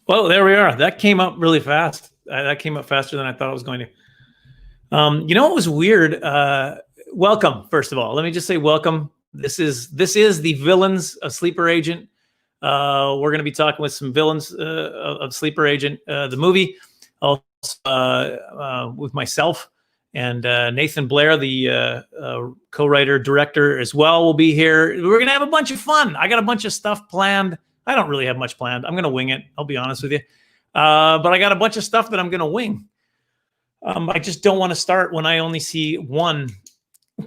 Well, there we are. That came up really fast. That came up faster than I thought it was going to. You know what was weird? Welcome, first of all. Let me just say welcome. This is the villains of Sleeper Agent. We're going to be talking with some villains of Sleeper Agent, the movie, also with myself and Nathan Blair, the co-writer director as well, will be here. We're going to have a bunch of fun. I got a bunch of stuff planned. I don't really have much planned. I'm going to wing it. I'll be honest with you. But I got a bunch of stuff that I'm going to wing. I just don't want to start when I only see one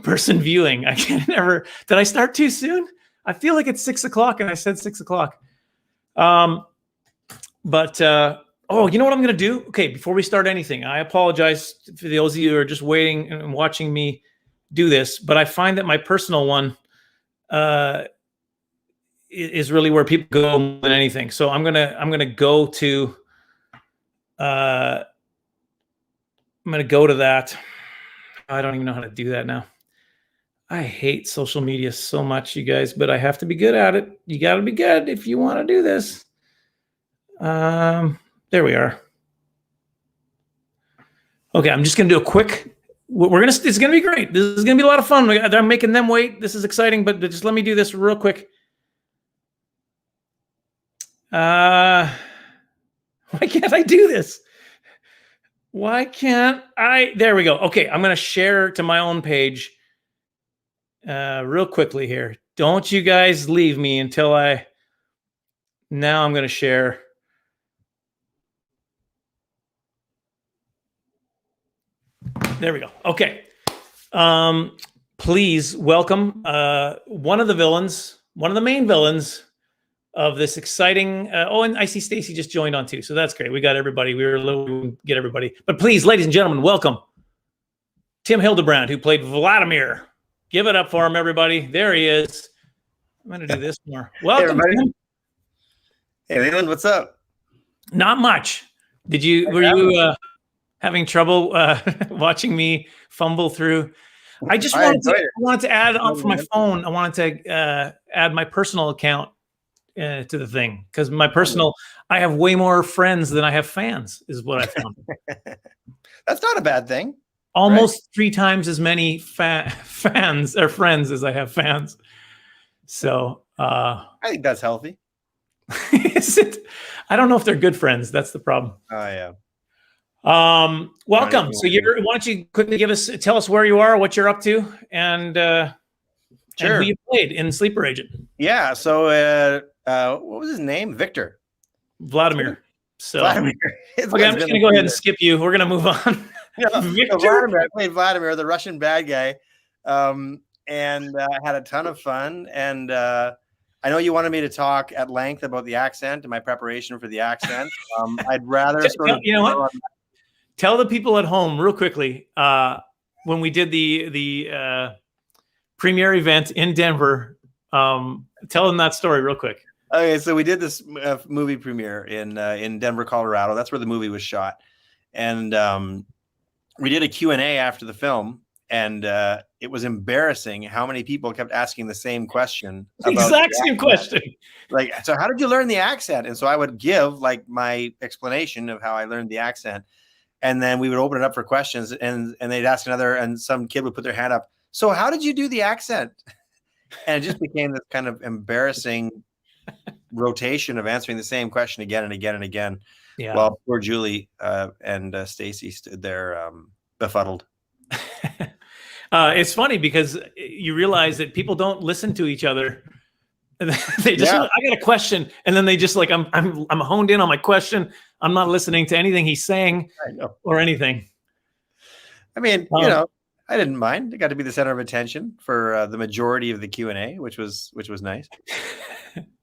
person viewing. I can't never. Did I start too soon? I feel like it's 6 o'clock and I said 6 o'clock. Oh, you know what I'm going to do? Okay, before we start anything, I apologize for those of you who are just waiting and watching me do this, but I find that my personal one is really where people go more than anything. So I'm gonna go to that. I don't even know how to do that now. I hate social media so much, you guys, but I have to be good at it. You got to be good if you want to do this. There we are. Okay, I'm just gonna do a quick. It's gonna be great. This is gonna be a lot of fun. I'm making them wait. This is exciting, but just let me do this real quick. Why can't I do this? Why can't I? There we go. Okay, I'm going to share to my own page real quickly here. Don't you guys leave me until now I'm going to share. There we go. Okay. Please welcome one of the main villains of this exciting, and I see Stacey just joined on too, so that's great. We got everybody. Get everybody. But please, ladies and gentlemen, welcome Tim Hildebrand, who played Vladimir. Give it up for him, everybody. There he is. I'm going to do this more. Welcome, hey, Tim. Hey, Leland, what's up? Not much. Were you having trouble watching me fumble through? I just wanted to add on for my phone. I wanted to add my personal account to the thing, because I have way more friends than I have fans, is what I found. That's not a bad thing. Almost 3 times as many fans or friends as I have fans. So I think that's healthy. Is it? I don't know if they're good friends. That's the problem. Oh yeah. Welcome. So why don't you quickly tell us where you are, what you're up to, and sure, and who you played in Sleeper Agent. Yeah. So what was his name? Vladimir. So Vladimir. Okay, I'm just gonna go ahead and skip you. We're gonna move on. Vladimir. I played Vladimir, the Russian bad guy, and had a ton of fun. And I know you wanted me to talk at length about the accent and my preparation for the accent. I'd rather tell the people at home real quickly, when we did the premiere event in Denver. Tell them that story real quick. Okay, so we did this movie premiere in Denver, Colorado. That's where the movie was shot, and we did a Q&A after the film, and it was embarrassing how many people kept asking the same question. Exact same question. Like, so how did you learn the accent? And so I would give like my explanation of how I learned the accent, and then we would open it up for questions, and they'd ask another, and some kid would put their hand up. So how did you do the accent? And it just became this kind of embarrassing rotation of answering the same question again and again and again. Yeah. While poor Julie and Stacey stood there befuddled. It's funny because you realize that people don't listen to each other. They just, I got a question, and then they just like, I'm honed in on my question. I'm not listening to anything he's saying or anything. I mean, I didn't mind. I got to be the center of attention for the majority of the Q&A, which was nice.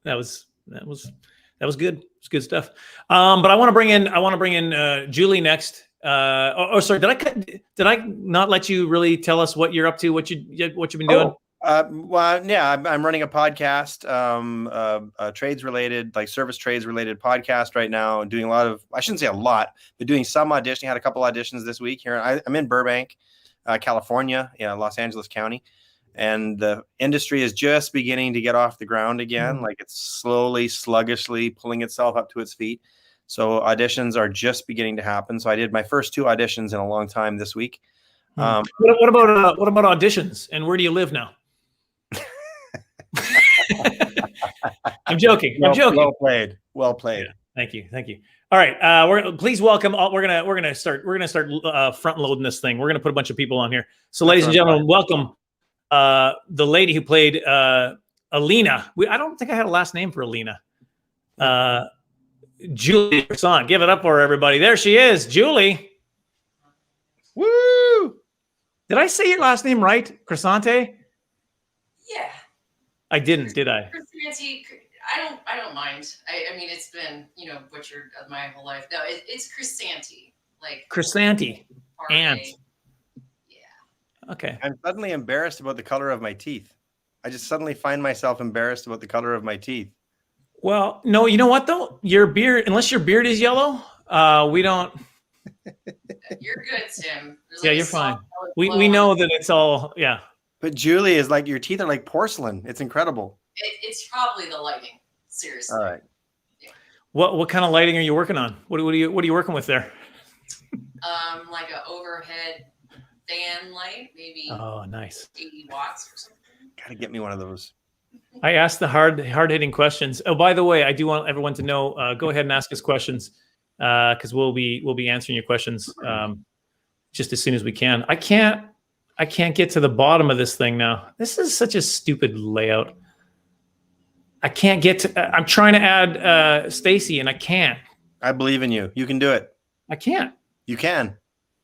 That was good. It's good stuff. But I want to bring in Julie next. Sorry, did I not let you really tell us what you're up to, what you've been doing? Well, yeah, I'm running a podcast, trades related, like service trades related podcast right now, and doing a lot of, I shouldn't say a lot, but doing some auditioning. I had a couple auditions this week here. I'm in Burbank, California, Los Angeles County. And the industry is just beginning to get off the ground again. Like it's slowly, sluggishly pulling itself up to its feet. So auditions are just beginning to happen. So I did my first 2 auditions in a long time this week. What about auditions? And where do you live now? I'm joking. I'm joking. Well played. Well played. Yeah, thank you. All right, please welcome. We're gonna start front loading this thing. We're gonna put a bunch of people on here. So, ladies and gentlemen, welcome the lady who played Alina. I don't think I had a last name for Alina. Julie Croissant. Give it up for her, everybody. There she is, Julie. Woo! Did I say your last name right, Croissante? Yeah. I didn't, did I? Christianity, I don't mind. I mean, it's been, butchered my whole life. No, it's Chrisanti. Like Chrisanti. Ant. Yeah. Okay. I'm suddenly embarrassed about the color of my teeth. I just suddenly find myself embarrassed about the color of my teeth. Well, no, you know what though? Your beard, unless your beard is yellow, we don't. You're good, Tim. Yeah, you're fine. We know that it's all, yeah. But Julie is like, your teeth are like porcelain. It's incredible. It's probably the lighting. Seriously. All right. Yeah. What kind of lighting are you working on? What are you working with there? Like an overhead fan light, maybe. Oh, nice. 80 watts or something. Gotta get me one of those. I asked the hard hitting questions. Oh, by the way, I do want everyone to know. Go ahead and ask us questions because we'll be answering your questions just as soon as we can. I can't get to the bottom of this thing now. This is such a stupid layout. I can't get to. I'm trying to add Stacey, and I can't. I believe in you. You can do it. I can't. You can.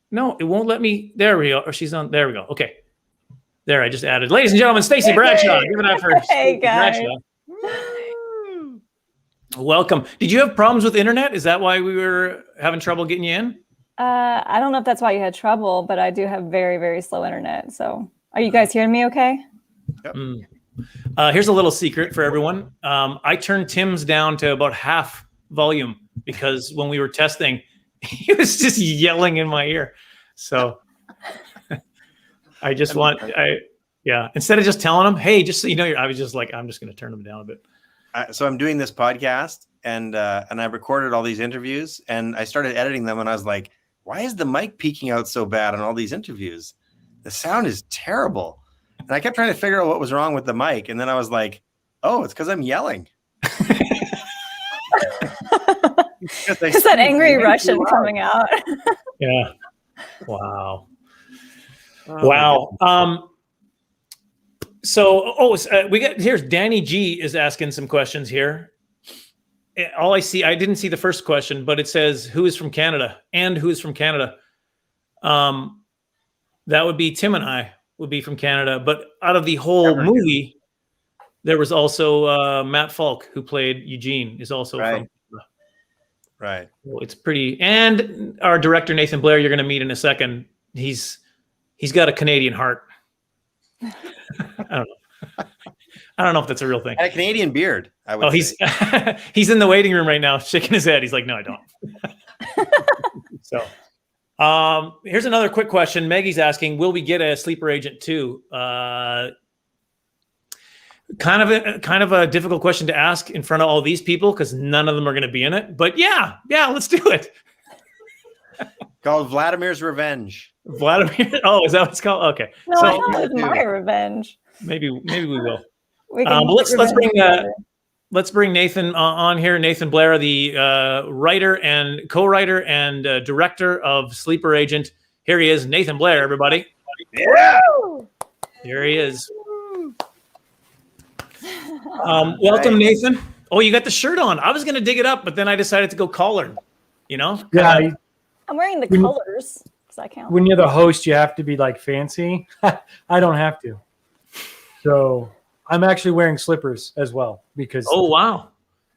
No, it won't let me. There we go. Or she's on. There we go. Okay. There, I just added. Ladies and gentlemen, Stacey Bradshaw. Give it up for Hey, guys. Bradshaw. Welcome. Did you have problems with internet? Is that why we were having trouble getting you in? I don't know if that's why you had trouble, but I do have very, very slow internet. So are you guys hearing me okay? Yep. Here's a little secret for everyone. I turned Tim's down to about half volume because when we were testing, he was just yelling in my ear. So I just instead of just telling him, hey, just so you know, I was just like, I'm just going to turn him down a bit. So I'm doing this podcast and I recorded all these interviews and I started editing them and I was like, why is the mic peaking out so bad on all these interviews? The sound is terrible. And I kept trying to figure out what was wrong with the mic. And then I was like, oh, it's because I'm yelling. It's that angry Russian coming out. Yeah. Wow. Wow. Here's Danny G is asking some questions here. All I see, I didn't see the first question, but it says who is from Canada and who is from Canada. That would be Tim and I would be from Canada, but out of the whole movie, there was also Matt Falk who played Eugene is also from Canada. Right. Well, it's pretty, and our director Nathan Blair, you're going to meet in a second. He's got a Canadian heart. I don't know if that's a real thing. And a Canadian beard. I would say. He's in the waiting room right now, shaking his head. He's like, no, I don't. So, here's another quick question. Maggie's asking, will we get a sleeper agent too? Kind of a difficult question to ask in front of all these people because none of them are going to be in it. But yeah, let's do it. Called Vladimir's Revenge. Vladimir. Oh, is that what it's called? Okay. No, I thought it was my revenge. Maybe we will. Let's bring Nathan on here. Nathan Blair, the writer and co-writer and director of Sleeper Agent. Here he is, Nathan Blair. Everybody. Yeah. Here he is. Welcome, Nathan. Oh, you got the shirt on. I was going to dig it up, but then I decided to go collared. You know? Yeah. I'm wearing the colors because I count. When you're the host, you have to be like fancy. I don't have to. So I'm actually wearing slippers as well because. Oh, wow.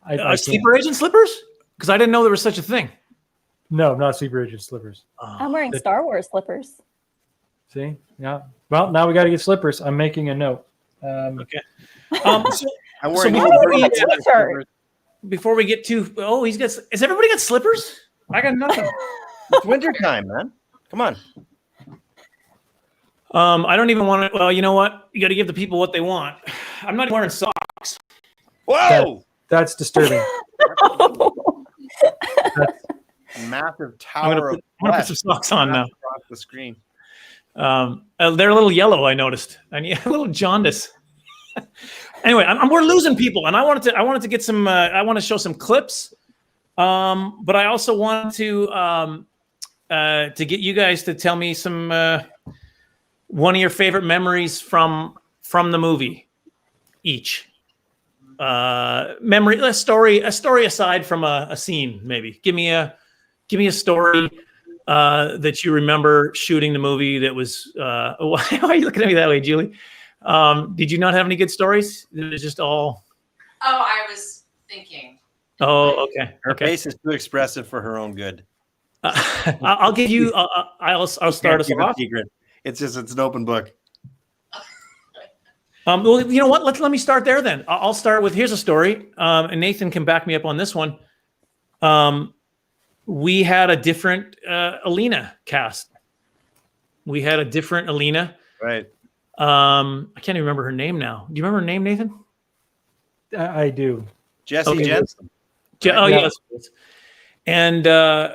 I Sleeper Agent slippers? Because I didn't know there was such a thing. No, not Sleeper Agent slippers. I'm wearing Star Wars slippers. See? Yeah. Well, now we got to get slippers. I'm making a note. Okay. Before we get to, is everybody got slippers? I got nothing. It's wintertime, man. Come on. I don't even want to. Well, you know what? You got to give the people what they want. I'm not wearing socks. Whoa! That's disturbing. Massive I'm tower gonna of put some socks on now. across the screen. They're a little yellow. I noticed, and yeah, a little jaundice. Anyway, we're losing people, and I wanted to get some. I want to show some clips, but I also want to get you guys to tell me some one of your favorite memories from the movie, each. Memory, a story aside from a scene. Maybe give me a story that you remember shooting the movie that was. Why are you looking at me that way, Julie? Did you not have any good stories? It was just all. Oh, I was thinking. Oh, okay. Her face is too expressive for her own good. I'll give you. I'll start us off. Secret. It's an open book. Well, you know what? Let me start there then. I'll start with here's a story, and Nathan can back me up on this one. We had a different Alina cast. We had a different Alina. Right. I can't even remember her name now. Do you remember her name, Nathan? I do. Jesse Okay. Jensen. Oh, Yeah. yes. And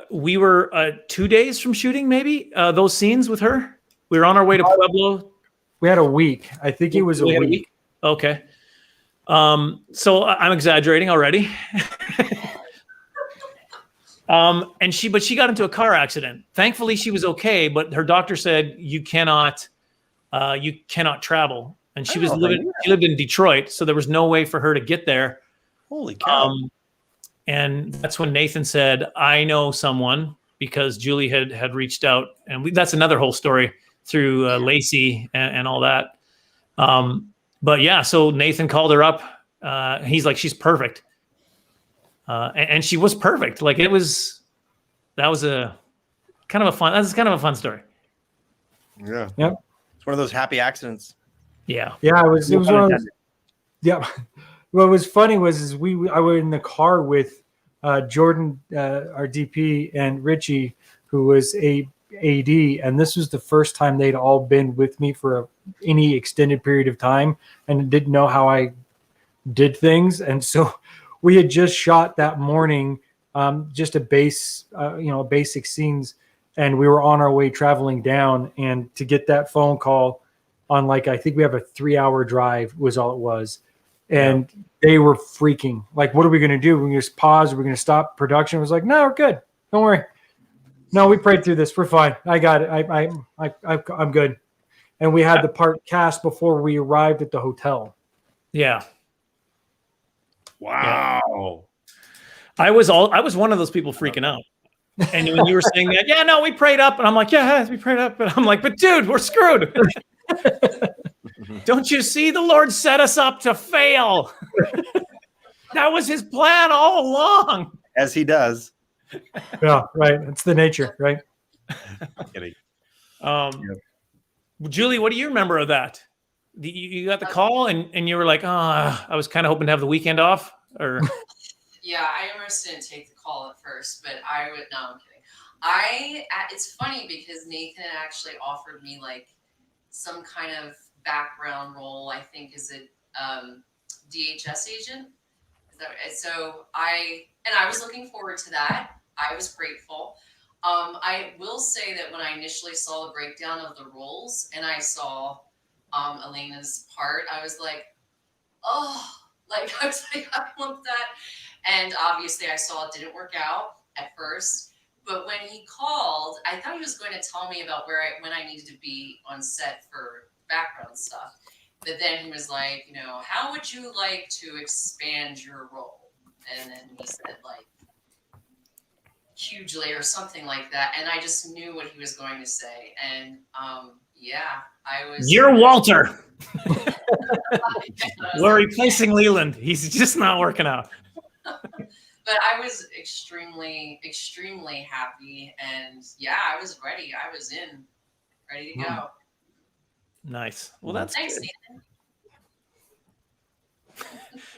we were 2 days from shooting, maybe those scenes with her. We were on our way to Pueblo. We had a week. I think it was a We had week. Okay. So I'm exaggerating already. But she got into a car accident. Thankfully, she was okay. But her doctor said you cannot travel. And she lived in Detroit, so there was no way for her to get there. Holy cow! And that's when Nathan said, "I know someone," because Julie had reached out, and that's another whole story through Lacey and all that. But yeah, so Nathan called her up. He's like, "She's perfect," and she was perfect. Like that was kind of a fun story. Yeah. Yep. It's one of those happy accidents. Yeah. Yeah, it was one of those. Yeah. What was funny was I was in the car with Jordan, our DP, and Richie, who was a AD, and this was the first time they'd all been with me for any extended period of time, and didn't know how I did things, and so we had just shot that morning, just a basic scenes, and we were on our way traveling down, and to get that phone call on I think we have a 3-hour drive was all it was. And they were freaking like, what are we going to do? We're going to just pause. We're going to stop production. I was like, no, we're good. Don't worry. No, we prayed through this. We're fine. I got it. I'm good. And we had the part cast before we arrived at the hotel. Yeah. Wow. I was one of those people freaking out. And when you were saying that, yeah, no, we prayed up. And I'm like, yeah, we prayed up. And I'm like, but dude, we're screwed. Don't you see the Lord set us up to fail? That was his plan all along. As he does. Yeah, right. It's the nature, right? Kidding. Julie, what do you remember of that? You got the call and you were like, I was kind of hoping to have the weekend off, or Yeah, I almost didn't take the call at first, but I would. No, I'm kidding. It's funny because Nathan actually offered me some kind of background role. I think as a DHS agent. Is that right? So I was looking forward to that. I was grateful. I will say that when I initially saw the breakdown of the roles and I saw Elena's part, I was like, oh, I was like, I want that. And obviously I saw it didn't work out at first. But when he called, I thought he was going to tell me about when I needed to be on set for background stuff. But then he was like, how would you like to expand your role? And then he said hugely or something like that. And I just knew what he was going to say. And I was. You're Walter. We're replacing Leland. He's just not working out. But I was extremely, extremely happy. And I was ready. I was ready to go. Nice. Well, that's Thanks, good.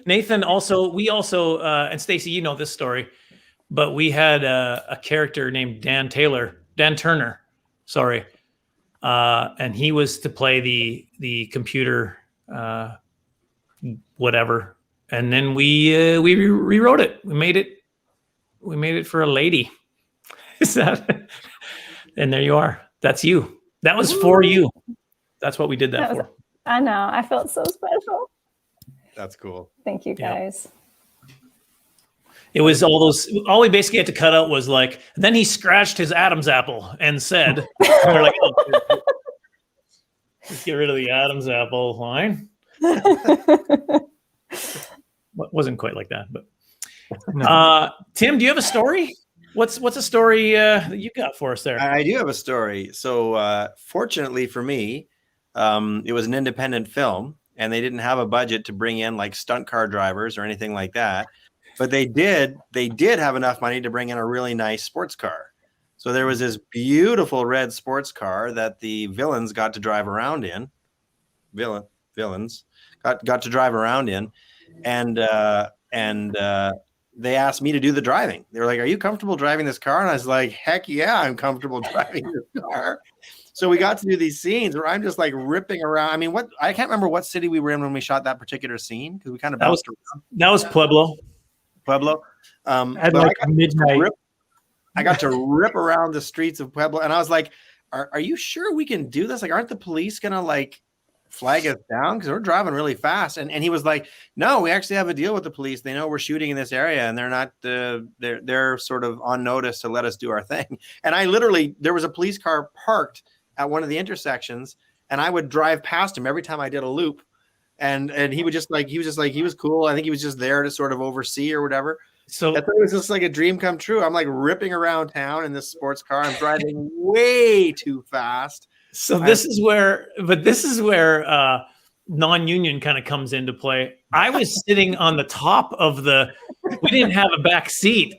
Nathan. Nathan, we also, and Stacey, you know this story, but we had a character named Dan Turner, sorry. And he was to play the computer, whatever. And then we rewrote it. We made it We made it for a lady. Is that? And there you are. That's you. That was for you. That's what we did that for. I know. I felt so special. That's cool. Thank you, guys. It was all we basically had to cut out was like, then he scratched his Adam's apple and said, we're like, oh, let's get rid of the Adam's apple line. Wasn't quite like that, but Tim, do you have a story? What's a story that you got for us there? I do have a story. So fortunately for me, it was an independent film, and they didn't have a budget to bring in like stunt car drivers or anything like that. But they did have enough money to bring in a really nice sports car. So there was this beautiful red sports car that the villains got to drive around in. Villains got to drive around in, and they asked me to do the driving. They were like, "Are you comfortable driving this car?" And I was like, "Heck yeah, I'm comfortable driving this car." So we got to do these scenes where I'm just like ripping around. I mean, I can't remember what city we were in when we shot that particular scene because we kind of bounced around. That was Pueblo. At like midnight. I got to rip around the streets of Pueblo, and I was like, "Are you sure we can do this? Like, aren't the police gonna like flag us down because we're driving really fast?" And he was like, "No, we actually have a deal with the police. They know we're shooting in this area, and they're not they're sort of on notice to let us do our thing." And I literally, there was a police car parked at one of the intersections, and I would drive past him every time I did a loop. And he was cool. I think he was just there to sort of oversee or whatever. So I thought it was just like a dream come true. I'm like ripping around town in this sports car. I'm driving way too fast. So this is where non-union kind of comes into play. I was sitting on the top of we didn't have a back seat.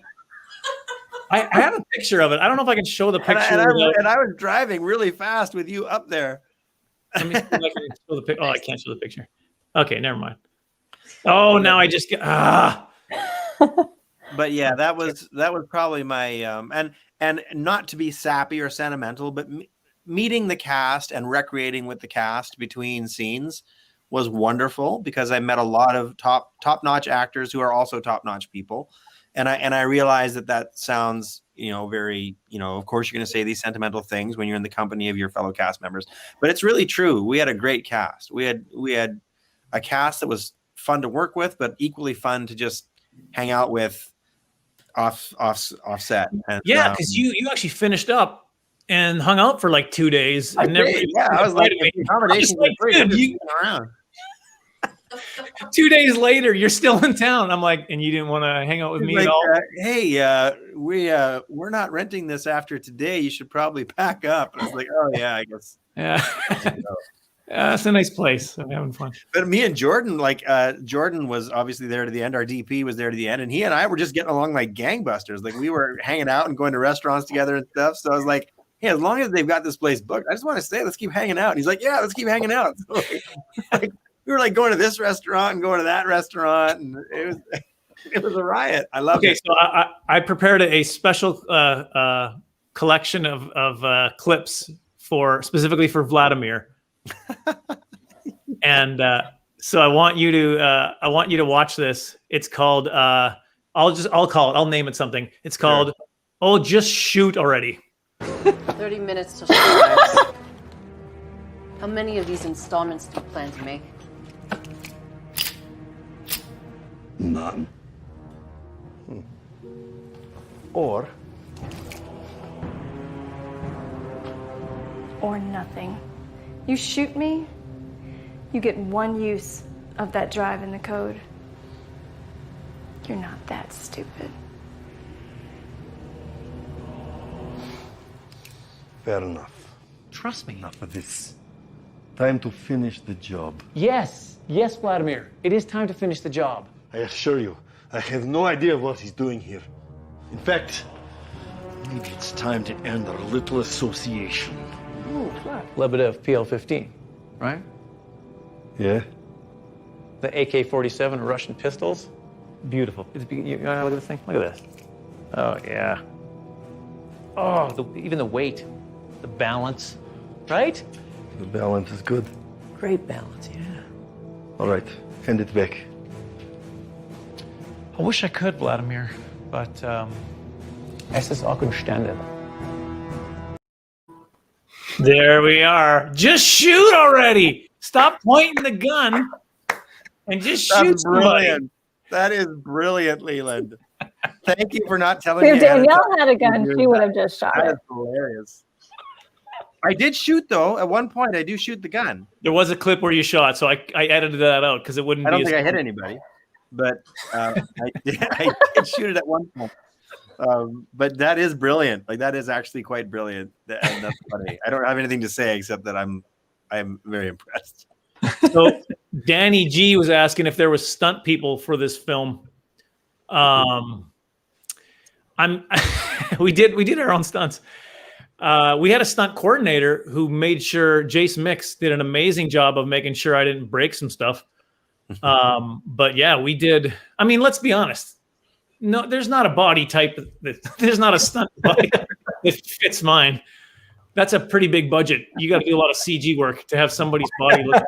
I have a picture of it. I don't know if I can show the picture. And I was driving really fast with you up there. Let me see if I can show the picture. Oh, I can't show the picture. Okay, never mind. Oh, now I just get But yeah, that was probably my and not to be sappy or sentimental, but meeting the cast and recreating with the cast between scenes was wonderful because I met a lot of top-notch actors who are also top-notch people. And I realized that sounds, very, of course you're going to say these sentimental things when you're in the company of your fellow cast members, but it's really true. We had a great cast. We had a cast that was fun to work with, but equally fun to just hang out with offset. And, yeah, because you actually finished up and hung out for like 2 days. I was like, accommodations around. 2 days later, you're still in town. I'm like, and you didn't want to hang out with me at all? Hey, we're not renting this after today. You should probably pack up. And I was like, oh yeah, I guess. Yeah. It's a nice place. I'm having fun. But me and Jordan, Jordan was obviously there to the end. Our DP was there to the end, and he and I were just getting along like gangbusters. Like we were hanging out and going to restaurants together and stuff. So I was like, hey, as long as they've got this place booked, I just want to stay. Let's keep hanging out. And he's like, yeah, let's keep hanging out. So, we were like going to this restaurant and going to that restaurant, and it was a riot. I loved it. Okay, so I prepared a special collection of clips specifically for Vladimir, and so I want you to watch this. It's called I'll name it something. It's called "Oh, Just Shoot Already." 30 minutes till show. How many of these installments do you plan to make? None. Or nothing. You shoot me, you get one use of that drive in the code. You're not that stupid. fair enough. Trust me. Enough of this. Time to finish the job. Yes, Vladimir. It is time to finish the job. I assure you, I have no idea what he's doing here. In fact, maybe it's time to end our little association. Ooh, Lebedev PL-15, right? Yeah? The AK-47 Russian pistols. Beautiful. Look at this thing. Look at this. Oh, yeah. Oh, even the weight, the balance, right? The balance is good. Great balance, yeah. All right, hand it back. I wish I could, Vladimir. but es ist auch imstande. There we are. Just shoot already. Stop pointing the gun and just shoot That's somebody. brilliant. That is brilliant, Leland. Thank you for not telling If me. ahead of Danielle time had a you gun, were she doing would that. have just shot That it. is hilarious. I did shoot though. At one point, I do shoot the gun. There was a clip where you shot, so I edited that out because it wouldn't I be. don't think I hit anybody, but I did shoot it at one point. But that is brilliant. Like that is actually quite brilliant, and that's funny. I don't have anything to say except that I'm very impressed. So Danny G was asking if there was stunt people for this film. We did our own stunts. We had a stunt coordinator who made sure Jace Mix did an amazing job of making sure I didn't break some stuff. But yeah, we did. I mean, let's be honest. No, there's not a body type there's not a stunt body that fits mine. That's a pretty big budget. You got to do a lot of CG work to have somebody's body look.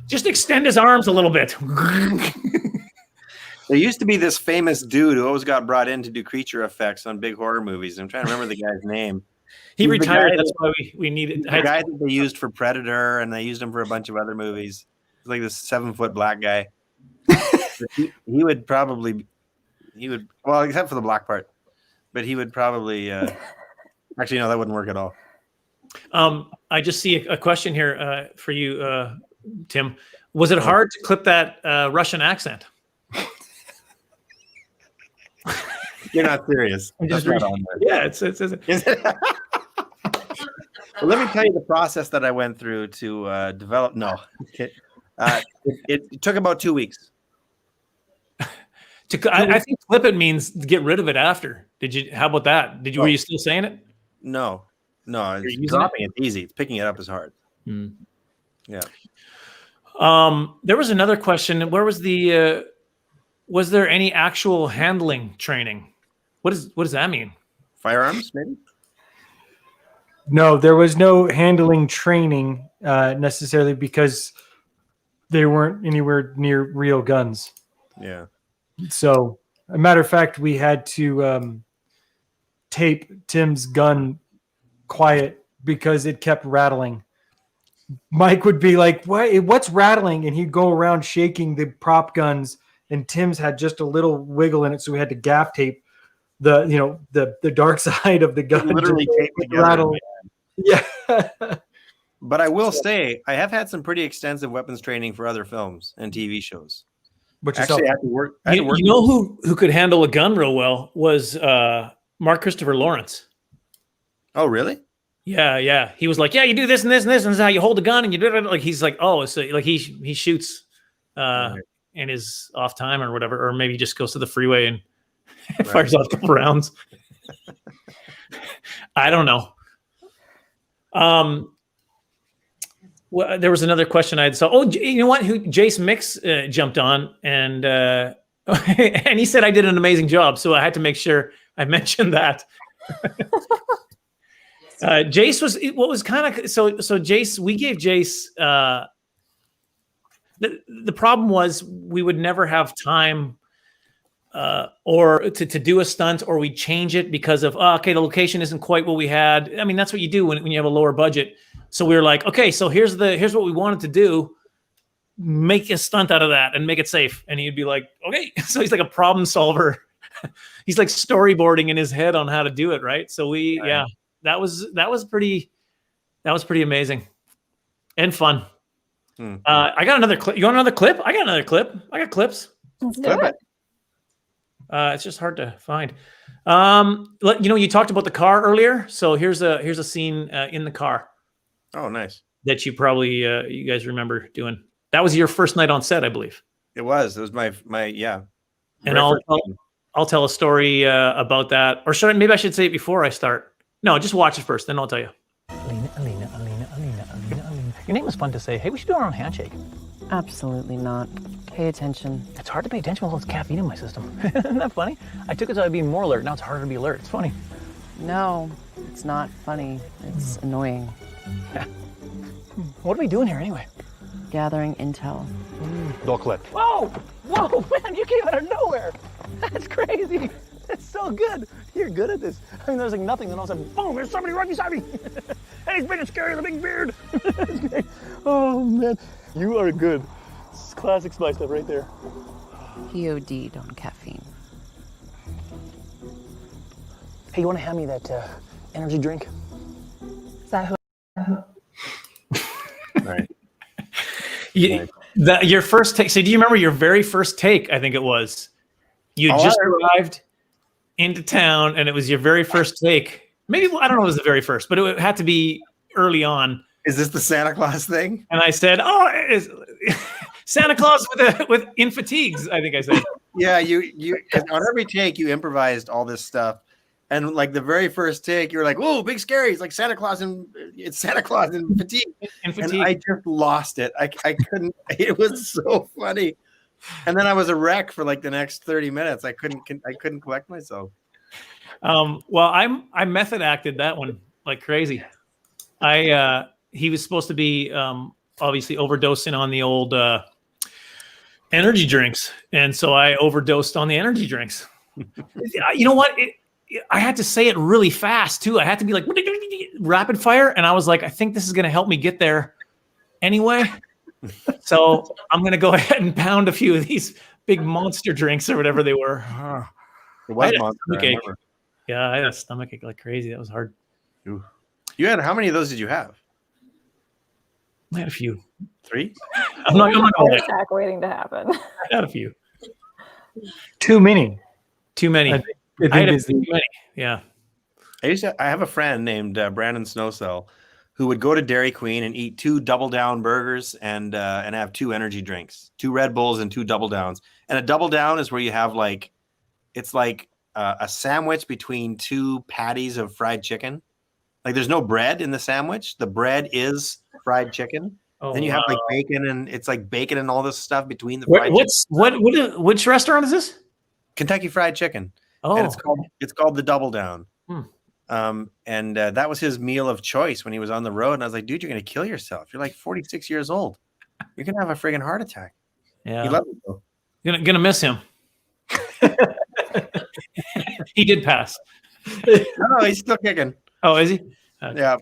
Just extend his arms a little bit. There used to be this famous dude who always got brought in to do creature effects on big horror movies. I'm trying to remember the guy's name. He He's the retired. guy That's why we needed. The guy that they used for Predator, and they used him for a bunch of other movies. He's like this 7-foot black guy. he would probably, well, except for the black part, but he would probably. Actually, no, that wouldn't work at all. I just see a question here for you, Tim. Was it hard to clip that Russian accent? You're not serious. That's not on there. Yeah, it's Is it? Well, let me tell you the process that I went through to develop. No, it took about 2 weeks. I think clip it means get rid of it after. Did you? How about that? Were you still saying it? No. You're It's using dropping it's easy. It's picking it up is hard. Yeah. There was another question. Where was the? Was there any actual handling training? What does that mean? Firearms, maybe? No, there was no handling training necessarily because they weren't anywhere near real guns. Yeah. So, a matter of fact, we had to tape Tim's gun quiet because it kept rattling. Mike would be like, what's rattling? And he'd go around shaking the prop guns, and Tim's had just a little wiggle in it, so we had to gaff tape the dark side of the gun. Literally tape together. Rattle. Yeah. But I will say, I have had some pretty extensive weapons training for other films and TV shows. But actually, I had to work. You know who could handle a gun real well was Mark Christopher Lawrence. Oh, really? Yeah. He was like, yeah, you do this and this and this, and this is how you hold the gun, and you do it. Like he's like, oh, so like he shoots in his off time or whatever, or maybe he just goes to the freeway and fires off a couple rounds. I don't know. Well, there was another question I had. So, you know what? Jace Mix jumped on and and he said I did an amazing job. So I had to make sure I mentioned that. Jace was kind of so Jace. We gave Jace. The problem was we would never have time or to do a stunt, or we change it because of the location isn't quite what we had. I mean, that's what you do when you have a lower budget. So we were like, okay, so here's what we wanted to do. Make a stunt out of that and make it safe. And he'd be like, okay. So he's like a problem solver. He's like storyboarding in his head on how to do it, right? So that was pretty amazing and fun. I got another clip. You want another clip? I got another clip. I got clips. Let's do it. It's just hard to find. You talked about the car earlier. So here's a scene in the car. Oh, nice. That you probably you guys remember doing. That was your first night on set, I believe. It was. It was my yeah. And I'll tell a story about that. Or maybe I should say it before I start. No, just watch it first, then I'll tell you. Alina. Your name was fun to say. Hey, we should do our own handshake. Absolutely not. Pay attention. It's hard to pay attention with all this caffeine in my system. Isn't that funny? I took it so I'd be more alert. Now it's harder to be alert. It's funny. No, it's not funny. It's annoying. What are we doing here anyway? Gathering intel. Don't clip. Whoa, man, you came out of nowhere. That's crazy. It's so good. You're good at this. I mean, there's like nothing, then all of a sudden, boom, there's somebody right beside me. And he's big and scary with a big beard. It's great. Oh, man. You are good. This is classic Spy stuff right there. He OD'd on caffeine. Hey, you want to hand me that energy drink? Is that who? Right. Your first take. So do you remember your very first take? I think it was. You just arrived into town, and it was your very first take. Maybe, I don't know if it was the very first, but it had to be early on. Is this the Santa Claus thing? And I said, "Oh, it's Santa Claus in fatigues." I think I said. Yeah, you on every take you improvised all this stuff, and like the very first take, you were like, "Whoa, big scary!" It's like Santa Claus and it's Santa Claus in fatigue. And I just lost it. I couldn't. It was so funny, and then I was a wreck for like the next 30 minutes. I couldn't collect myself. Well, I method acted that one like crazy. He was supposed to be obviously overdosing on the old energy drinks, and so I overdosed on the energy drinks. You know what? I had to say it really fast too. I had to be like rapid fire, and I was like, I think this is going to help me get there anyway. So I'm going to go ahead and pound a few of these big monster drinks or whatever they were. It was monster. Yeah, I had a stomachache like crazy. That was hard. You had how many of those did you have? I had a few. 3? I'm not going to attack waiting to happen. I had a few. Too many. Too many. I I had think too many. Yeah. I have a friend named Brandon Snowcell who would go to Dairy Queen and eat 2 Double Down burgers and have 2 energy drinks, 2 Red Bulls and 2 Double Downs. And a Double Down is where you have it's like a sandwich between 2 patties of fried chicken. Like there's no bread in the sandwich. The bread is fried chicken. Oh, then you have like bacon, and it's like bacon and all this stuff between the fried chicken. Which restaurant is this? Kentucky Fried Chicken. Oh, and it's called the Double Down. Hmm. And that was his meal of choice when he was on the road. And I was like, dude, you're gonna kill yourself. You're like 46 years old. You're gonna have a friggin' heart attack. Yeah. He loved it though. Gonna miss him. He did pass. No, he's still kicking. Oh, is he? Okay. Yeah.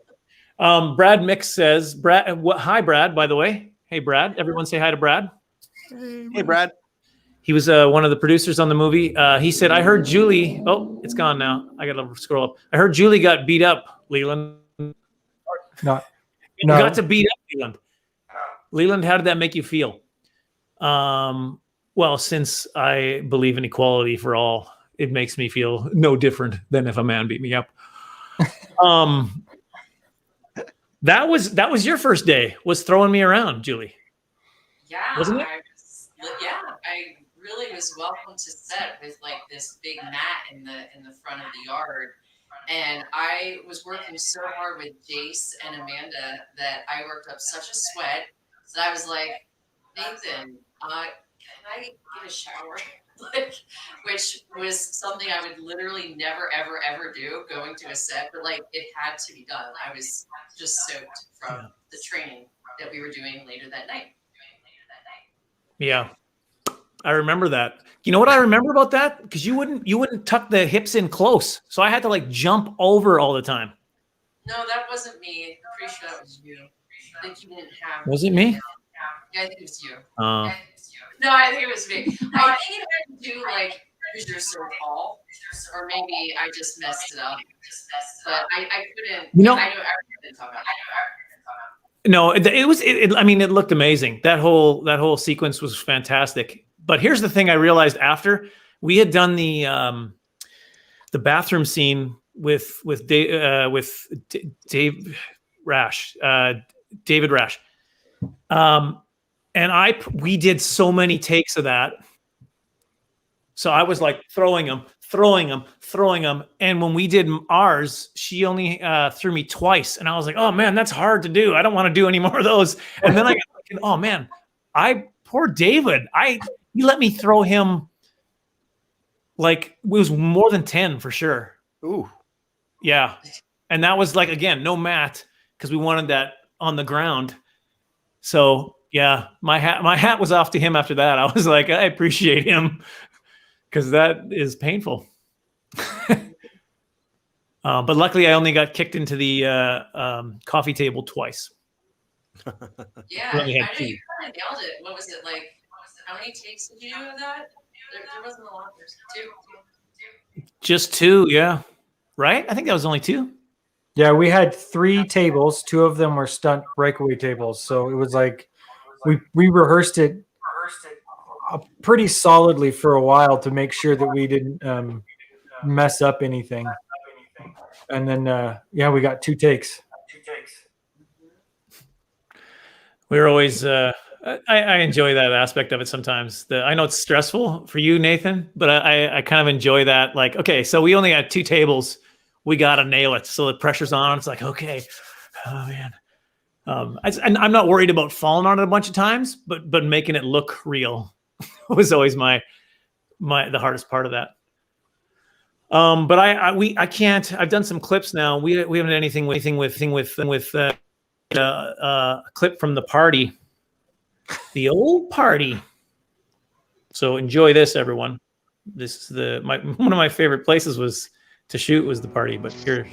Brad Mix says, hi, Brad, by the way. Hey, Brad. Everyone say hi to Brad. Hey, Brad. He was one of the producers on the movie. He said, I heard Julie. Oh, it's gone now. I got to scroll up. I heard Julie got beat up, Leland. No. You got to beat up, Leland. Leland, how did that make you feel? Well, since I believe in equality for all, it makes me feel no different than if a man beat me up. That was your first day, was throwing me around, Julie. Yeah, wasn't it? I really was welcome to set with like this big mat in the front of the yard, and I was working so hard with Jace and Amanda that I worked up such a sweat that I was like, Nathan, can I get a shower? Which was something I would literally never, ever, ever do going to a set, but like it had to be done. I was just soaked from the training that we were doing later that night. Yeah, I remember that. You know what I remember about that? Because you wouldn't tuck the hips in close, so I had to like jump over all the time. No, that wasn't me. I'm pretty sure that was you. I think you didn't have. Was it me? Yeah, I think it was you. Oh. No, I think it was me. I think it had to do like because you're so tall, or maybe I just messed it up. But I couldn't. You know, I didn't talk about it. No, it was. I mean, it looked amazing. That whole sequence was fantastic. But here's the thing: I realized after we had done the bathroom scene with David Rash, and we did so many takes of that. So I was like throwing them. And when we did ours, she only threw me twice. And I was like, oh man, that's hard to do. I don't want to do any more of those. And then I got thinking, oh man, poor David. He let me throw him like it was more than 10 for sure. Ooh. Yeah. And that was like, again, no mat because we wanted that on the ground. So yeah, my hat was off to him after that. I was like, I appreciate him because that is painful. But luckily, I only got kicked into the coffee table twice. Yeah, We only had I know two. you kind of nailed it. What was it like? How many takes did you do of that? There wasn't a lot. There's two. Just two, yeah. Right? I think that was only two. Yeah, we had 3 tables. 2 of them were stunt breakaway tables. So it was like we rehearsed it pretty solidly for a while to make sure that we didn't mess up anything. And then yeah, we got 2 takes. We were always I enjoy that aspect of it sometimes. I know it's stressful for you, Nathan, but I kind of enjoy that. Like, okay, so we only had 2 tables. We got to nail it. So the pressure's on. It's like, okay, oh man. And I'm not worried about falling on it a bunch of times, but making it look real was always the hardest part of that. But I can't. I've done some clips now. We haven't done anything with a clip from the party, the old party. So enjoy this, everyone. This is one of my favorite places to shoot was the party. But here,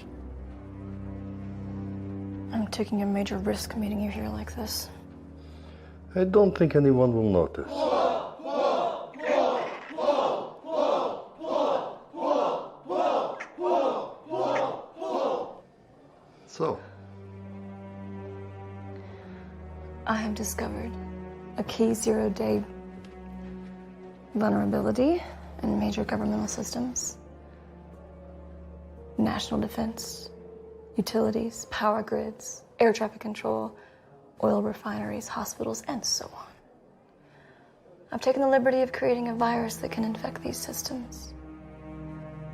I'm taking a major risk meeting you here like this. I don't think anyone will notice. So, I have discovered a key 0-day vulnerability in major governmental systems. National defense, utilities, power grids, air traffic control, oil refineries, hospitals, and so on. I've taken the liberty of creating a virus that can infect these systems.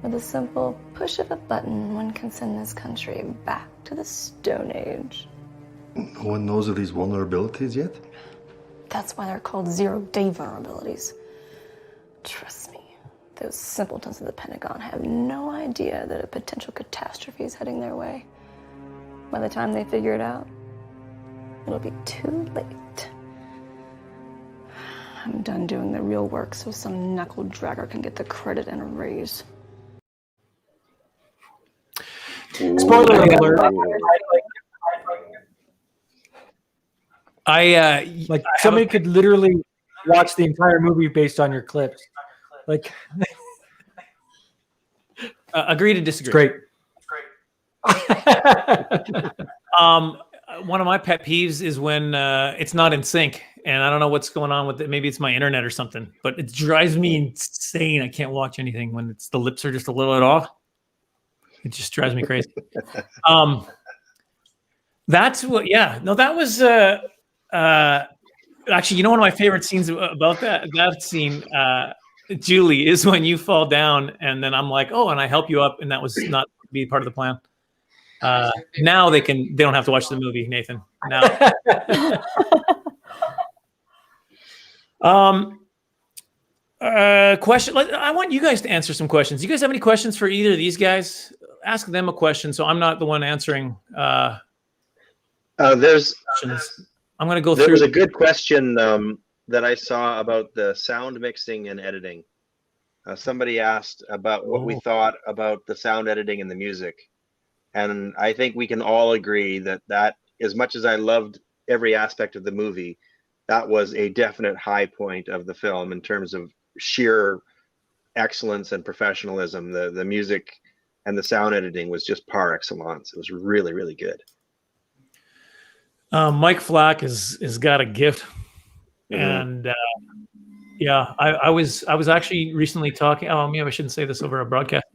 With a simple push of a button, one can send this country back to the Stone Age. no one knows of these vulnerabilities yet? That's why they're called 0-day vulnerabilities. Trust me, those simpletons of the Pentagon have no idea that a potential catastrophe is heading their way. By the time they figure it out, it'll be too late. I'm done doing the real work so some knuckle dragger can get the credit and a raise. Spoiler alert. Like somebody could literally watch the entire movie based on your clips. Like, agree to disagree. great. One of my pet peeves is when it's not in sync, and I don't know what's going on with it. Maybe it's my internet or something, but it drives me insane. I can't watch anything when the lips are just a little bit off. It just drives me crazy. That's what. Yeah. No, that was actually. You know, one of my favorite scenes about that scene, Julie, is when you fall down, and then I'm like, oh, and I help you up, and that was not to be part of the plan. Now they don't have to watch the movie, Nathan. Now. Question. I want you guys to answer some questions. You guys have any questions for either of these guys? Ask them a question, so I'm not the one answering. There's questions. I'm going to go there through. was a good question that I saw about the sound mixing and editing. Somebody asked about what we thought about the sound editing and the music. And I think we can all agree that as much as I loved every aspect of the movie, that was a definite high point of the film in terms of sheer excellence and professionalism. The music and the sound editing was just par excellence. It was really, really good. Mike Flack has got a gift. And yeah, I was actually recently talking. Oh, maybe I shouldn't say this over a broadcast.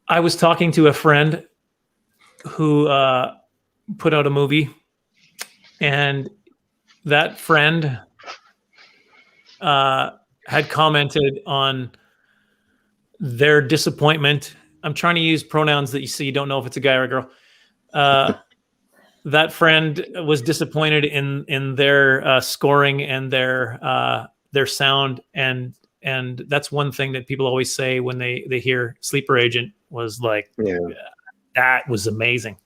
I was talking to a friend who put out a movie, and that friend had commented on their disappointment. I'm trying to use pronouns that you don't know if it's a guy or a girl. That friend was disappointed in their scoring and their sound, and that's one thing that people always say when they hear Sleeper Agent was like, that was amazing.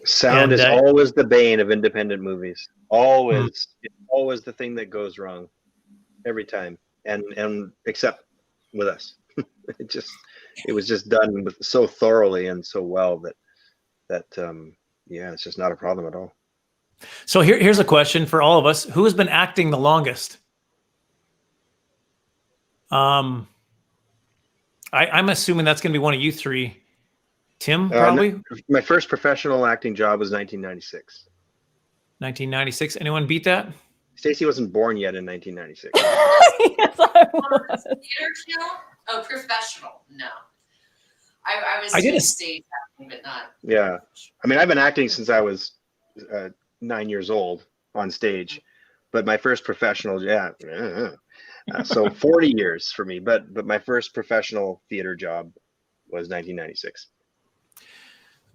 Sound is always the bane of independent movies. Always, it's always the thing that goes wrong every time. and except with us. It was just done so thoroughly and so well that yeah, it's just not a problem at all. So here's a question for all of us: who has been acting the longest? I'm assuming that's going to be one of you three. Tim, probably. My first professional acting job was 1996. 1996. Anyone beat that? Stacey wasn't born yet in 1996. Yes, I was. Theater count? Oh, professional. No. I was I did doing a- stage acting, but not. Yeah. I mean, I've been acting since I was 9 years old on stage, but my first professional, so 40 years for me. But my first professional theater job was 1996.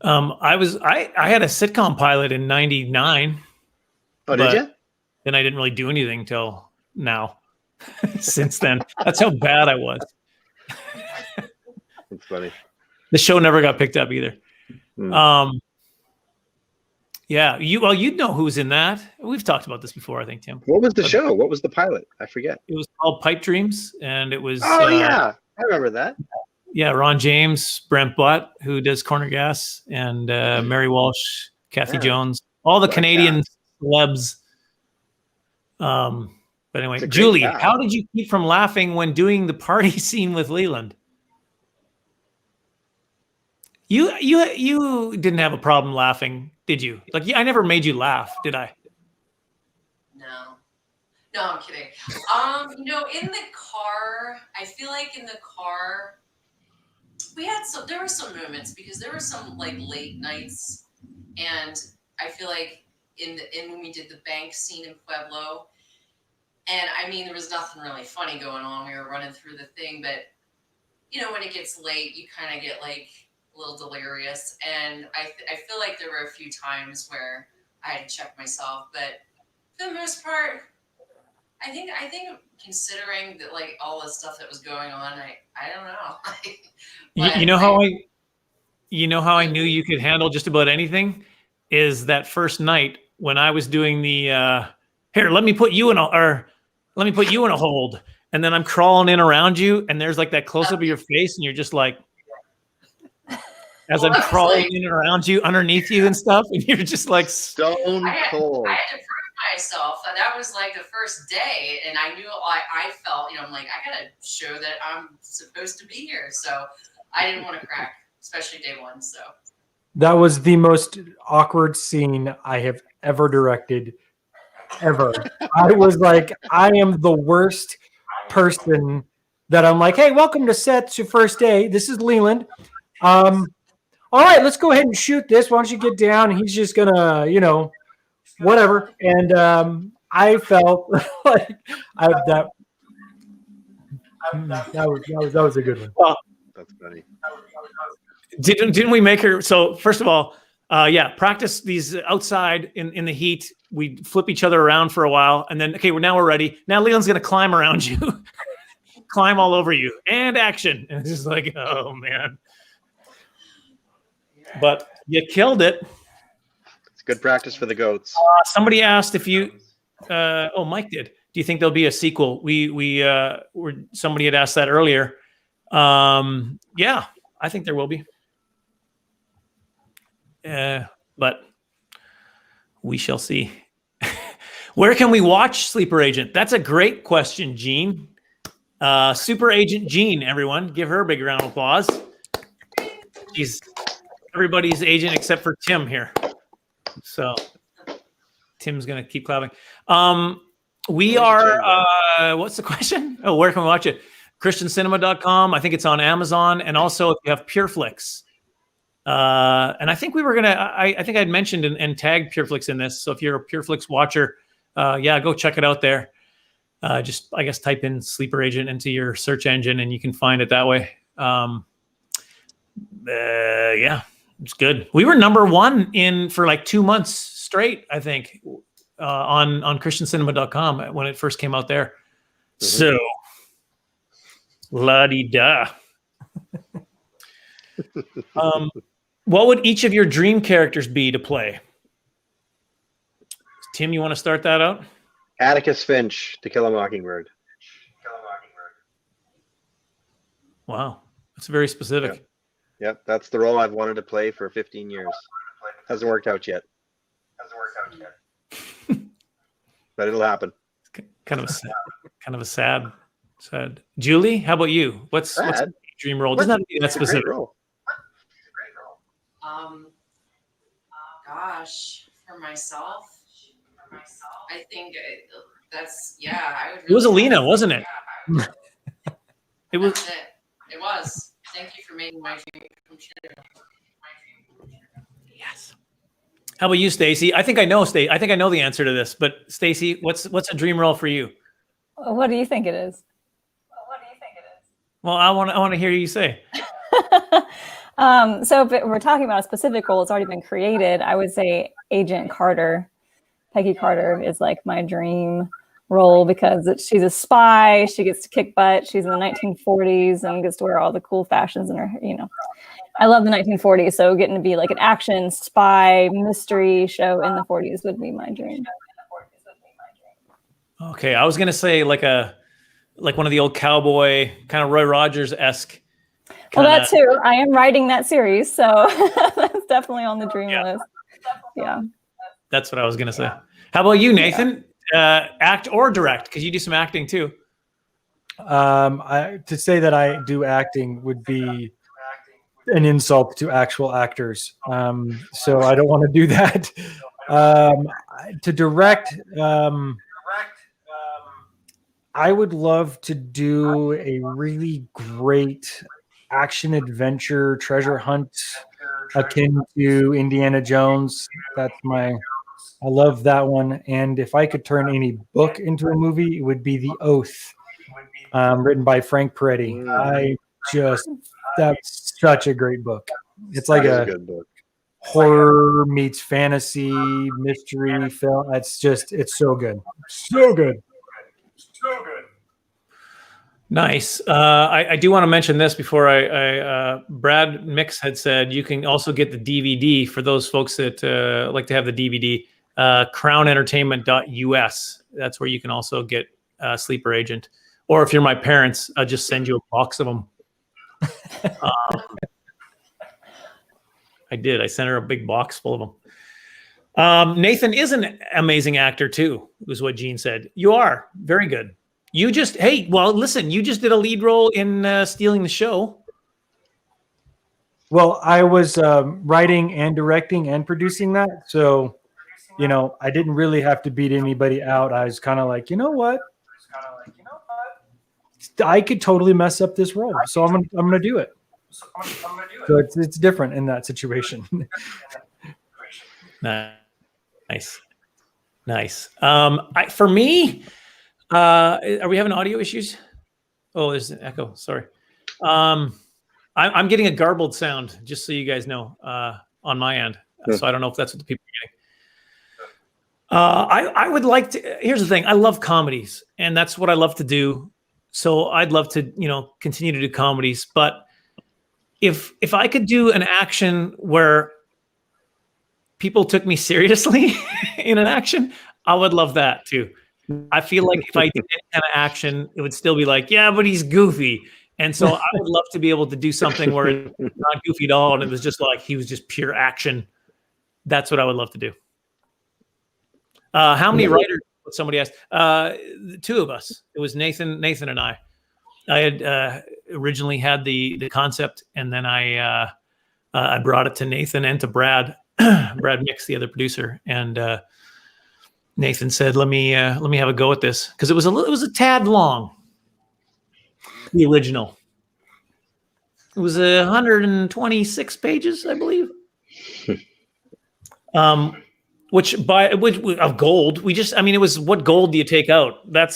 I had a sitcom pilot in '99. Oh, did you? Then I didn't really do anything till now. Since then, that's how bad I was. It's funny. The show never got picked up either. Hmm. Yeah, you'd know who's in that. We've talked about this before, I think, Tim. What was the show? What was the pilot? I forget. It was called Pipe Dreams, and it was Yeah, I remember that. yeah, Ron James, Brent Butt, who does Corner Gas, and Mary Walsh, Kathy Yeah. Jones, all the Like Canadian celebs. But anyway, It's a great Julie, cast. how did you keep from laughing when doing the party scene with Leland? You didn't have a problem laughing, did you? Like, I never made you laugh, did I? No. No, I'm kidding. In the car, I feel like in the car, there were some moments because there were some like late nights, and I feel like when we did the bank scene in Pueblo, and I mean, there was nothing really funny going on. We were running through the thing, but when it gets late, you kind of get like a little delirious, and I feel like there were a few times where I had to check myself, but for the most part, I think considering that like all the stuff that was going on, I don't know. You know how I knew you could handle just about anything is that first night when I was doing the here, let me put you in a hold, and then I'm crawling in around you, and there's like that close up of your face, and you're just like, as I'm crawling in and around you, underneath you and stuff, and you're just like Stone cold. I had to prove myself. That was like the first day, and I knew I felt, I'm like, I gotta show that I'm supposed to be here. So I didn't want to crack, especially day one. So That was the most awkward scene I have ever directed, ever. I was like, I am the worst person that I'm like, hey, welcome to set. It's your first day. This is Leland. All right, let's go ahead and shoot this. Why don't you get down? He's just gonna, whatever. And I felt like that was a good one. Well, That's funny. didn't we make her? So first of all, practice these outside in the heat. We flip each other around for a while, and then now we're ready. Now Leland's gonna climb around you, climb all over you, and action. And it's just like, oh man. But you killed it. It's good practice for the goats. Somebody asked if you. Mike did. Do you think there'll be a sequel? Somebody had asked that earlier. Yeah, I think there will be. But we shall see. Where can we watch Sleeper Agent? That's a great question, Jean. Super Agent Jean, everyone. Give her a big round of applause. She's everybody's agent except for Tim here. So Tim's going to keep clapping. We are, what's the question? Oh, where can we watch it? ChristianCinema.com. I think it's on Amazon. And also if you have PureFlix. And I think we were going to, I think I'd mentioned and tagged PureFlix in this. So if you're a PureFlix watcher, go check it out there. Just, I guess, type in Sleeper Agent into your search engine and you can find it that way. It's good. We were number one for like 2 months straight, I think, on ChristianCinema.com when it first came out there. Mm-hmm. So, la-di-da. What would each of your dream characters be to play? Tim, you want to start that out? Atticus Finch, To Kill a Mockingbird. Wow, that's very specific. Yep, that's the role I've wanted to play for 15 years. Hasn't worked out yet. But it'll happen. Kind of a sad. Julie, how about you? What's a dream role? Doesn't have to be that specific. Role. Gosh, for myself, I think that's I would. It was really Alina, wasn't it? It was. That's it. It was. Thank you for making my dream come true. Yes. How about you, Stacey? I think I know the answer to this, but Stacey, what's a dream role for you? What do you think it is? Well, I want to hear you say. So if we're talking about a specific role, it's already been created. I would say Agent Carter. Peggy Carter is like my dream role because she's a spy. She gets to kick butt. She's in the 1940s and gets to wear all the cool fashions in her, I love the 1940s. So getting to be like an action spy mystery show in the 40s would be my dream. Okay. I was going to say like one of the old cowboy kind of Roy Rogers-esque. Well, that too. I am writing that series. So that's definitely on the dream list. Yeah. That's what I was going to say. How about you, Nathan? Act or direct? Because you do some acting too. To say that I do acting would be an insult to actual actors. So I don't want to do that. To direct, I would love to do a really great action adventure treasure hunt akin to Indiana Jones. I love that one. And if I could turn any book into a movie, it would be The Oath, written by Frank Peretti. That's such a great book. It's like a good book. Horror meets fantasy mystery film. It's so good. So good. Nice. I do want to mention this before Brad Mix had said you can also get the DVD for those folks that like to have the DVD. crownentertainment.us. That's where you can also get Sleeper Agent. Or if you're my parents, I'll just send you a box of them. I did. I sent her a big box full of them. Nathan is an amazing actor too, was what Gene said. You are very good. You just did a lead role in Stealing the Show. Well, I was writing and directing and producing that. So, I didn't really have to beat anybody out. I was kind of like, you know what? I could totally mess up this role. So I'm gonna do it. So it's different in that situation. Nice. For me, are we having audio issues? Oh, there's an echo. Sorry. I'm getting a garbled sound, just so you guys know, on my end. So I don't know if that's what the people are getting. I would like to. Here's the thing. I love comedies, and that's what I love to do. So I'd love to, continue to do comedies. But if I could do an action where people took me seriously in an action, I would love that too. I feel like if I did that kind of action, it would still be like, yeah, but he's goofy. And so I would love to be able to do something where it's not goofy at all, and it was just like he was just pure action. That's what I would love to do. How many writers? Somebody asked. The two of us. It was Nathan and I. I had originally had the concept, and then I brought it to Nathan and to Brad. Brad Mix, the other producer, and Nathan said, "Let me have a go at this," because it was a tad long. The original. It was 126 pages, I believe. Which of gold. It was what gold do you take out? That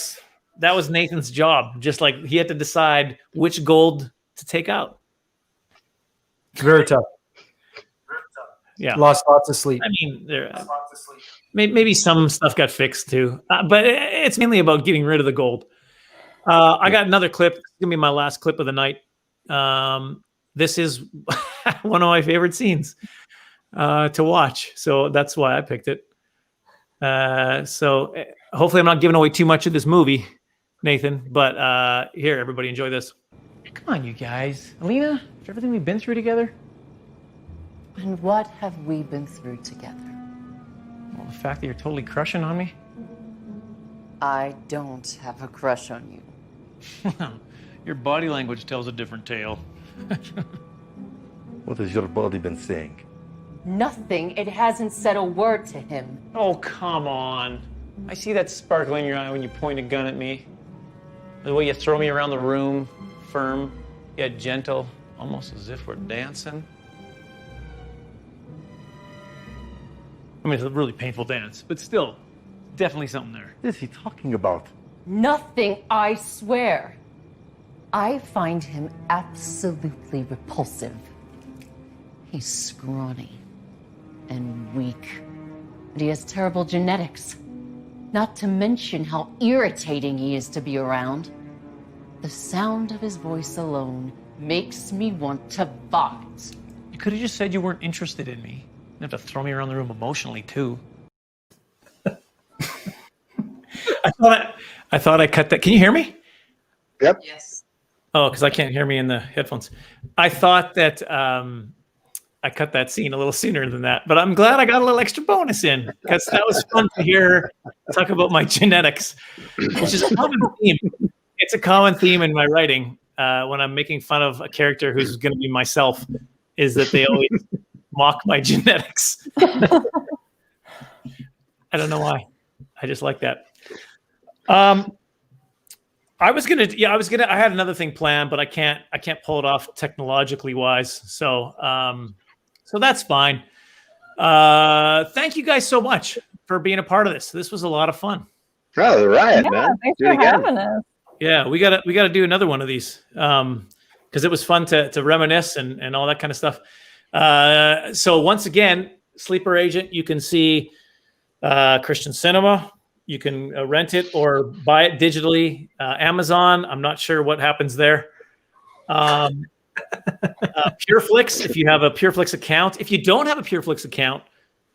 was Nathan's job. Just like he had to decide which gold to take out. Very tough. Yeah. Lost lots of sleep. Maybe some stuff got fixed too, but it's mainly about getting rid of the gold. I got another clip. It's gonna be my last clip of the night. This is one of my favorite scenes to watch, so that's why I picked it. So hopefully I'm not giving away too much of this movie, Nathan. But here, everybody, enjoy this. Come on, you guys. Alina, after everything we've been through together? And what have we been through together? Well, the fact that you're totally crushing on me. I don't have a crush on you. Your body language tells a different tale. What has your body been saying? Nothing. It hasn't said a word to him. Oh, come on. I see that sparkle in your eye when you point a gun at me. The way you throw me around the room, firm, yet gentle, almost as if we're dancing. I mean, it's a really painful dance, but still, definitely something there. What is he talking about? Nothing, I swear. I find him absolutely repulsive. He's scrawny and weak, and he has terrible genetics. Not to mention how irritating he is to be around. The sound of his voice alone makes me want to vomit. You could have just said you weren't interested in me. You have to throw me around the room emotionally, too. I thought I cut that. Can you hear me? Yep. Yes. Oh, because I can't hear me in the headphones. I thought that I cut that scene a little sooner than that, but I'm glad I got a little extra bonus in because that was fun to hear talk about my genetics, which is a common theme. It's a common theme in my writing when I'm making fun of a character who's going to be myself, is that they always mock my genetics. I don't know why. I just like that. I had another thing planned, but I can't pull it off technologically wise. So that's fine. Thank you guys so much for being a part of this. This was a lot of fun. Oh, the riot, Yeah, man. thanks Do it for again. having us. Yeah, we gotta do another one of these because it was fun to reminisce and all that kind of stuff. So once again, Sleeper Agent, you can see Christian Cinema. You can rent it or buy it digitally. Amazon, I'm not sure what happens there. PureFlix, if you have a PureFlix account. If you don't have a PureFlix account,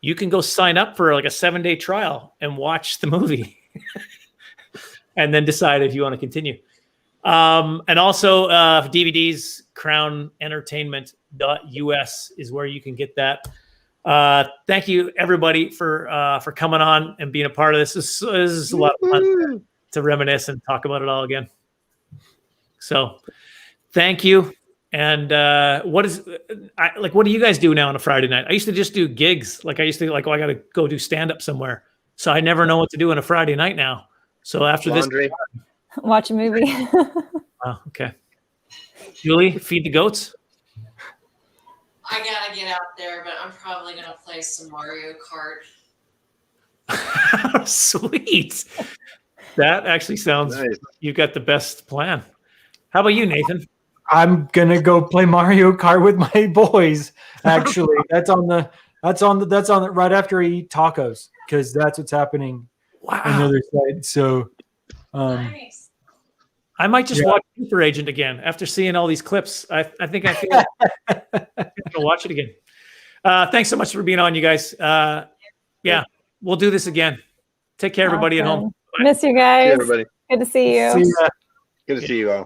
you can go sign up for like a 7-day trial and watch the movie and then decide if you want to continue. And also DVDs, crownentertainment.us is where you can get that. Thank you everybody for coming on and being a part of this. This is a lot of fun to reminisce and talk about it all again. So thank you. And what do you guys do now on a Friday night? I used to just do gigs. Like I used to I got to go do stand up somewhere. So I never know what to do on a Friday night now. So after Laundry. Watch a movie. Oh, okay. Julie, feed the goats. I gotta get out there, but I'm probably gonna play some Mario Kart. Sweet. That actually sounds Nice. You've got the best plan. How about you, Nathan? I'm gonna go play Mario Kart with my boys. Actually, that's on the right after I eat tacos because that's what's happening on the other side. So, Nice. I might just watch Sleeper Agent again after seeing all these clips. I think I feel I'm gonna watch it again. Thanks so much for being on, you guys. Yeah, we'll do this again. Take care, everybody at home. Miss you See guys. you, everybody. Good to see you. see ya. Good to see you all.